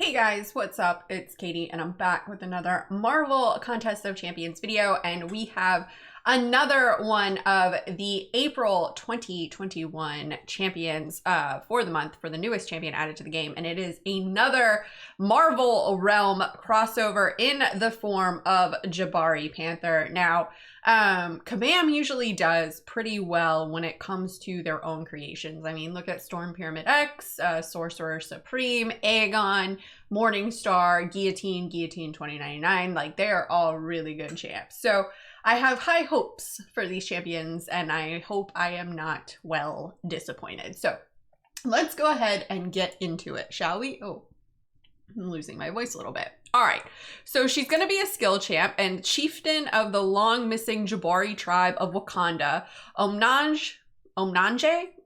Hey guys, what's up? It's Katie and I'm back with another Marvel Contest of Champions video, and we have another one of the April 2021 champions for the month, for the newest champion added to the game, and it is another Marvel Realm crossover in the form of Jabari Panther. Now, Kabam usually does pretty well when it comes to their own creations. I mean, look at Storm Pyramid X, Sorcerer Supreme, Aegon, Morningstar, Guillotine 2099. Like, they are all really good champs. So I have high hopes for these champions, and I hope I am not well disappointed. So let's go ahead and get into it, shall we? Oh, I'm losing my voice a little bit. All right, so she's going to be a skill champ and chieftain of the long missing Jabari tribe of Wakanda, Omnanje?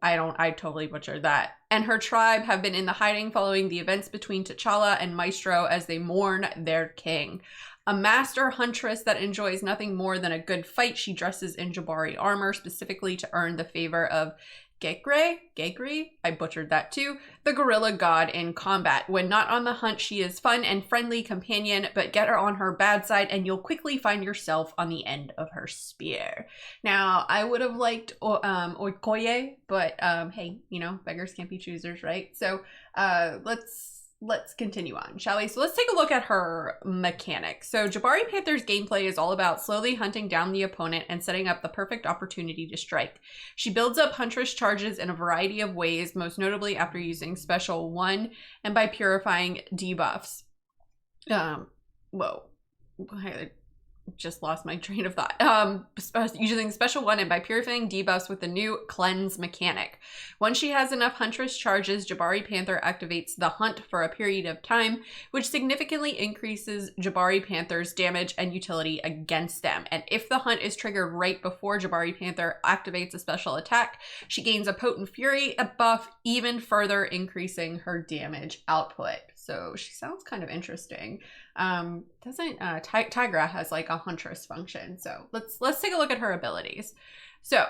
I totally butchered that. And her tribe have been in the hiding following the events between T'Challa and Maestro as they mourn their king. A master huntress that enjoys nothing more than a good fight, she dresses in Jabari armor specifically to earn the favor of Gekri, I butchered that too, the gorilla god in combat. When not on the hunt, she is fun and friendly companion, but get her on her bad side and you'll quickly find yourself on the end of her spear. Now, I would have liked Okoye, but hey, you know, beggars can't be choosers, right? So let's continue on, shall we? So let's take a look at her mechanics. So Jabari Panther's gameplay is all about slowly hunting down the opponent and setting up the perfect opportunity to strike. She builds up Huntress charges in a variety of ways, most notably after using Special 1 and by purifying debuffs. Whoa. I just lost my train of thought. Using Special 1 and by purifying debuffs with the new Cleanse mechanic. Once she has enough Huntress charges, Jabari Panther activates the Hunt for a period of time, which significantly increases Jabari Panther's damage and utility against them. And if the Hunt is triggered right before Jabari Panther activates a special attack, she gains a Potent Fury buff, even further increasing her damage output. So she sounds kind of interesting. Tigra has like a Huntress function. So let's take a look at her abilities. So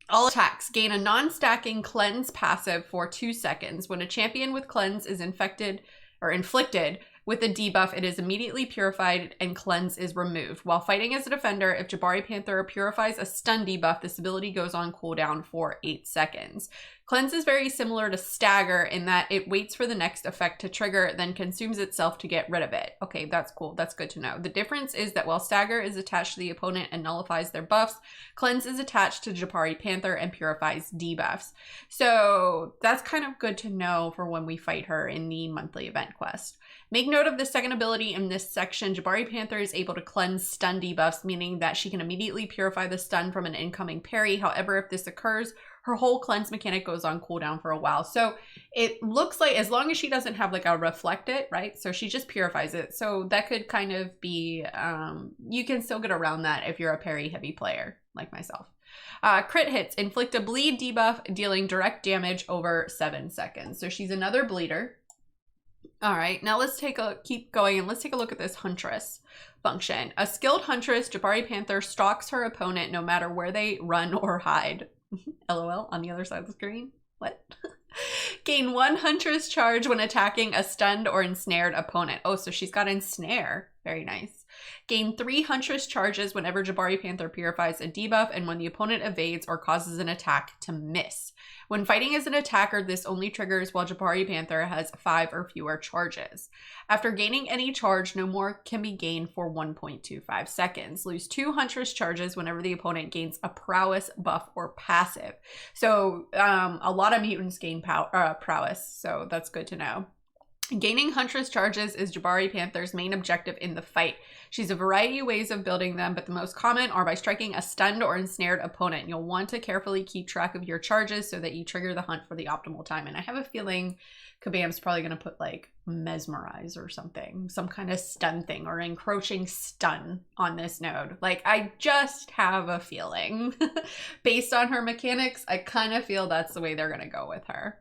all attacks gain a non-stacking Cleanse passive for 2 seconds. When a champion with Cleanse is inflicted with a debuff, it is immediately purified and Cleanse is removed. While fighting as a defender, if Jabari Panther purifies a stun debuff, this ability goes on cooldown for 8 seconds. Cleanse is very similar to Stagger in that it waits for the next effect to trigger, then consumes itself to get rid of it. Okay, that's cool. That's good to know. The difference is that while Stagger is attached to the opponent and nullifies their buffs, Cleanse is attached to Jabari Panther and purifies debuffs. So that's kind of good to know for when we fight her in the monthly event quest. Make note of the second ability in this section. Jabari Panther is able to cleanse stun debuffs, meaning that she can immediately purify the stun from an incoming parry. However, if this occurs, her whole cleanse mechanic goes on cooldown for a while. So it looks like as long as she doesn't have like a reflect it, right? So she just purifies it. So that could kind of be, you can still get around that if you're a parry heavy player like myself. Crit hits inflict a bleed debuff, dealing direct damage over 7 seconds. So she's another bleeder. All right, now let's keep going and let's take a look at this Huntress function. A skilled Huntress, Jabari Panther stalks her opponent no matter where they run or hide. LOL on the other side of the screen. What? Gain 1 Huntress charge when attacking a stunned or ensnared opponent. Oh, so she's got ensnare. Very nice. Gain 3 Huntress charges whenever Jabari Panther purifies a debuff and when the opponent evades or causes an attack to miss. When fighting as an attacker, this only triggers while Jabari Panther has 5 or fewer charges. After gaining any charge, no more can be gained for 1.25 seconds. Lose 2 Huntress charges whenever the opponent gains a prowess buff or passive. So a lot of mutants gain prowess, so that's good to know. Gaining Huntress charges is Jabari Panther's main objective in the fight. She's a variety of ways of building them, but the most common are by striking a stunned or ensnared opponent. You'll want to carefully keep track of your charges so that you trigger the hunt for the optimal time. And I have a feeling Kabam's probably going to put like mesmerize or something, some kind of stun thing or encroaching stun on this node. Like, I just have a feeling based on her mechanics, I kind of feel that's the way they're going to go with her.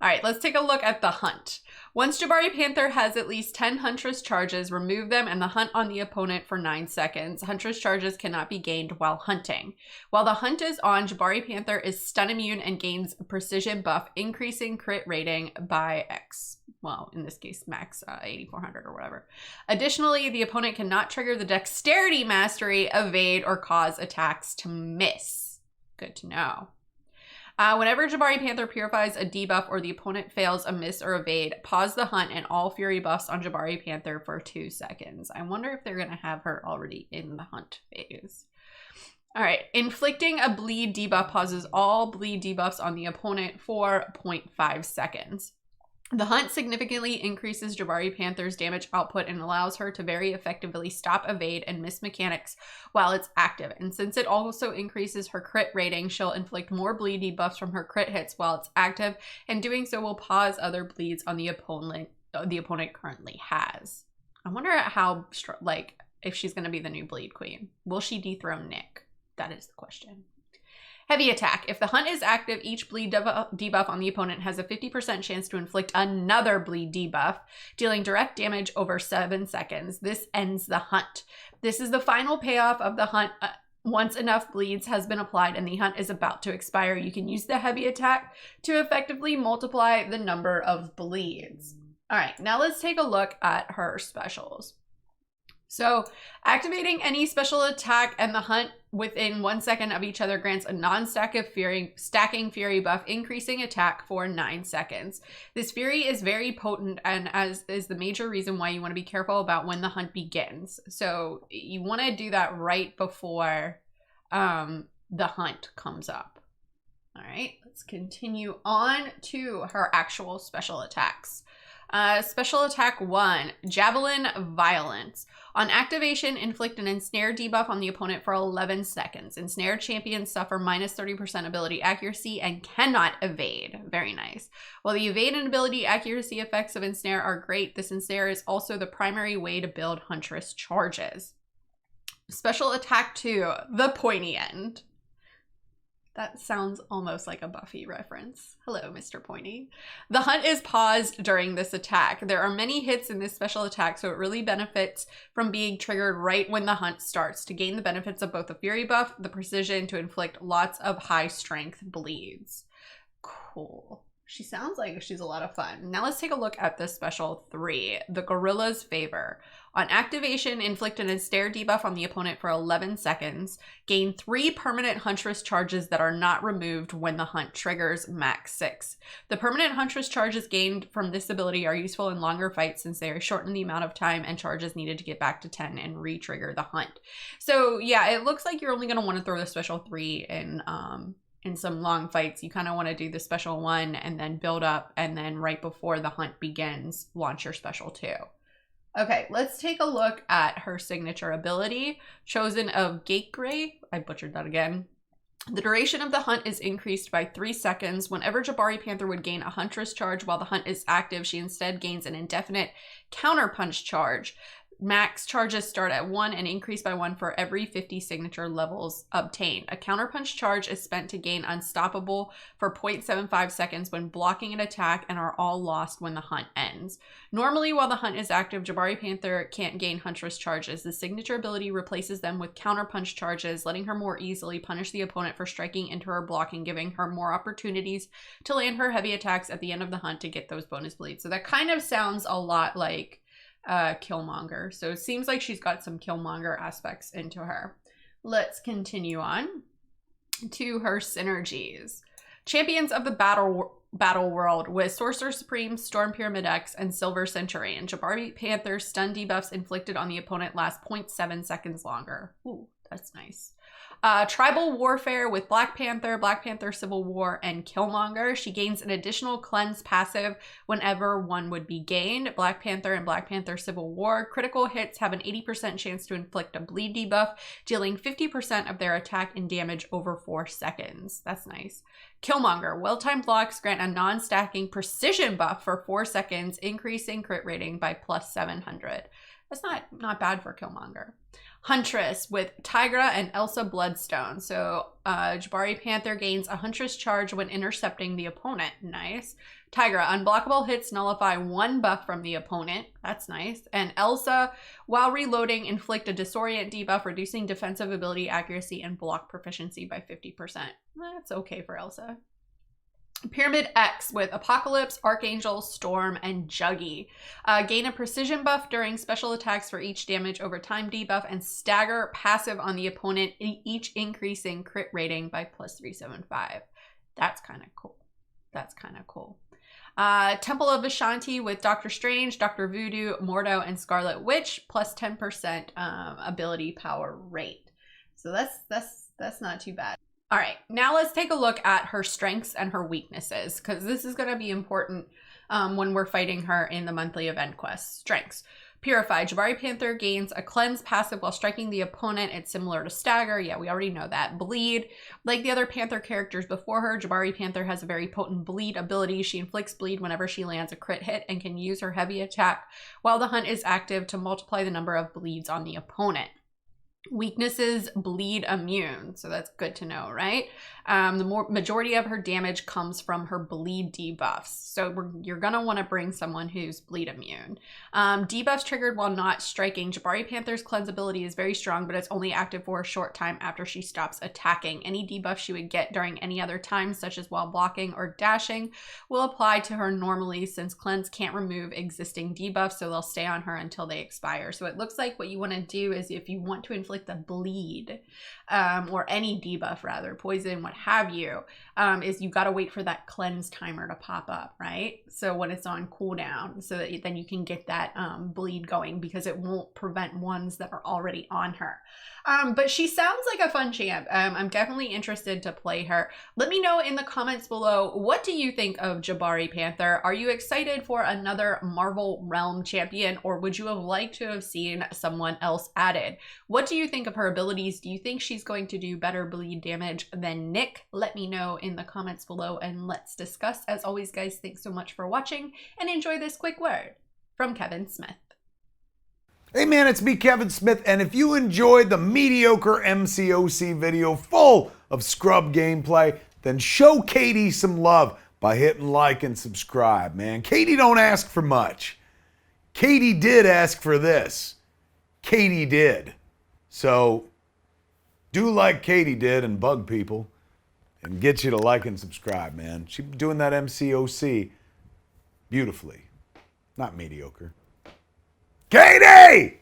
All right, let's take a look at the hunt. Once Jabari Panther has at least 10 Huntress charges, remove them and the hunt on the opponent for 9 seconds. Huntress charges cannot be gained while hunting. While the hunt is on, Jabari Panther is stun immune and gains a precision buff, increasing crit rating by X. Well, in this case, max 8400 or whatever. Additionally, the opponent cannot trigger the dexterity mastery, evade, or cause attacks to miss. Good to know. Whenever Jabari Panther purifies a debuff or the opponent fails a miss or evade, pause the hunt and all fury buffs on Jabari Panther for 2 seconds. I wonder if they're going to have her already in the hunt phase. All right, inflicting a bleed debuff pauses all bleed debuffs on the opponent for 0.5 seconds. The hunt significantly increases Jabari Panther's damage output and allows her to very effectively stop, evade, and miss mechanics while it's active. And since it also increases her crit rating, she'll inflict more bleed debuffs from her crit hits while it's active, and doing so will pause other bleeds on the opponent currently has. I wonder how, like, if she's going to be the new bleed queen. Will she dethrone Nick? That is the question. Heavy attack. If the hunt is active, each bleed debuff on the opponent has a 50% chance to inflict another bleed debuff, dealing direct damage over 7 seconds. This ends the hunt. This is the final payoff of the hunt. Once enough bleeds has been applied and the hunt is about to expire, you can use the heavy attack to effectively multiply the number of bleeds. All right, now let's take a look at her specials. So activating any special attack and the hunt within 1 second of each other grants a stacking fury buff, increasing attack for 9 seconds. This fury is very potent and is the major reason why you want to be careful about when the hunt begins. So you want to do that right before the hunt comes up. All right, let's continue on to her actual special attacks. Special attack 1, Javelin Violence. On activation, inflict an ensnare debuff on the opponent for 11 seconds. Ensnared champions suffer minus 30% ability accuracy and cannot evade. Very nice. While the evade and ability accuracy effects of ensnare are great, this ensnare is also the primary way to build Huntress charges. Special attack 2, the Pointy End. That sounds almost like a Buffy reference. Hello, Mr. Pointy. The hunt is paused during this attack. There are many hits in this special attack, so it really benefits from being triggered right when the hunt starts to gain the benefits of both the fury buff, the precision to inflict lots of high strength bleeds. Cool. She sounds like she's a lot of fun. Now let's take a look at the special 3, the Gorilla's Favor. On activation, inflict an ensnare debuff on the opponent for 11 seconds. Gain 3 permanent Huntress charges that are not removed when the hunt triggers, max 6. The permanent Huntress charges gained from this ability are useful in longer fights since they shorten the amount of time and charges needed to get back to 10 and re-trigger the hunt. So yeah, it looks like you're only going to want to throw the special 3 in some long fights. You kind of want to do the special 1 and then build up, and then right before the hunt begins, launch your special 2. Okay, let's take a look at her signature ability, Chosen of Gateway. I butchered that again. The duration of the hunt is increased by 3 seconds. Whenever Jabari Panther would gain a Huntress charge while the hunt is active, she instead gains an indefinite counterpunch charge. Max charges start at 1 and increase by 1 for every 50 signature levels obtained. A counterpunch charge is spent to gain Unstoppable for 0.75 seconds when blocking an attack and are all lost when the hunt ends. Normally, while the hunt is active, Jabari Panther can't gain Huntress charges. The signature ability replaces them with counterpunch charges, letting her more easily punish the opponent for striking into her blocking, giving her more opportunities to land her heavy attacks at the end of the hunt to get those bonus bleeds. So that kind of sounds a lot like Killmonger. So it seems like she's got some Killmonger aspects into her. Let's continue on to her synergies. Champions of the battle world with Sorcerer Supreme, Storm Pyramid X, and Silver Centurion. Jabari Panther's stun debuffs inflicted on the opponent last 0.7 seconds longer. Ooh, that's nice. Tribal Warfare with Black Panther Civil War, and Killmonger. She gains an additional cleanse passive whenever one would be gained. Black Panther and Black Panther Civil War. Critical hits have an 80% chance to inflict a bleed debuff, dealing 50% of their attack and damage over 4 seconds. That's nice. Killmonger. Well-timed blocks grant a non-stacking precision buff for 4 seconds, increasing crit rating by plus 700. That's not bad for Killmonger. Huntress with Tigra and Elsa Bloodstone. So Jabari Panther gains a Huntress charge when intercepting the opponent. Nice. Tigra, unblockable hits nullify 1 buff from the opponent. That's nice. And Elsa, while reloading, inflict a disorient debuff, reducing defensive ability, accuracy, and block proficiency by 50%. That's okay for Elsa. Pyramid X with Apocalypse, Archangel, Storm, and Juggy. Gain a precision buff during special attacks for each damage over time debuff, and stagger passive on the opponent, each increasing crit rating by +375. That's kind of cool. That's kind of cool. Temple of Ashanti with Doctor Strange, Dr. Voodoo, Mordo, and Scarlet Witch, plus 10% ability power rate. So that's not too bad. All right, now let's take a look at her strengths and her weaknesses, because this is going to be important when we're fighting her in the monthly event quest. Strengths. Purify. Jabari Panther gains a cleanse passive while striking the opponent. It's similar to stagger. Yeah, we already know that. Bleed. Like the other Panther characters before her, Jabari Panther has a very potent bleed ability. She inflicts bleed whenever she lands a crit hit and can use her heavy attack while the hunt is active to multiply the number of bleeds on the opponent. Weaknesses, bleed immune. So that's good to know, right? The majority of her damage comes from her bleed debuffs. So you're going to want to bring someone who's bleed immune. Debuffs triggered while not striking. Jabari Panther's cleanseability is very strong, but it's only active for a short time after she stops attacking. Any debuff she would get during any other time, such as while blocking or dashing, will apply to her normally, since cleanse can't remove existing debuffs, so they'll stay on her until they expire. So it looks like what you want to do is, if you want to inflict the bleed, or any debuff rather, poison, what have you, is you got to wait for that cleanse timer to pop up, right? So when it's on cooldown, so that then you can get that bleed going, because it won't prevent ones that are already on her. But she sounds like a fun champ. I'm definitely interested to play her. Let me know in the comments below, what do you think of Jabari Panther? Are you excited for another Marvel Realm champion, or would you have liked to have seen someone else added? What do you think of her abilities? Do you think she's going to do better bleed damage than Nick? Let me know in the comments below and let's discuss. As always, guys, thanks so much for watching, and enjoy this quick word from Kevin Smith. Hey man, it's me, Kevin Smith, and if you enjoyed the mediocre Mcoc video full of scrub gameplay, then show Katy some love by hitting like and subscribe, man. Katy don't ask for much. Katy did ask for this. Katy did. So do like Katy did and bug people and get you to like and subscribe, man. She's doing that Mcoc beautifully, not mediocre. Katy!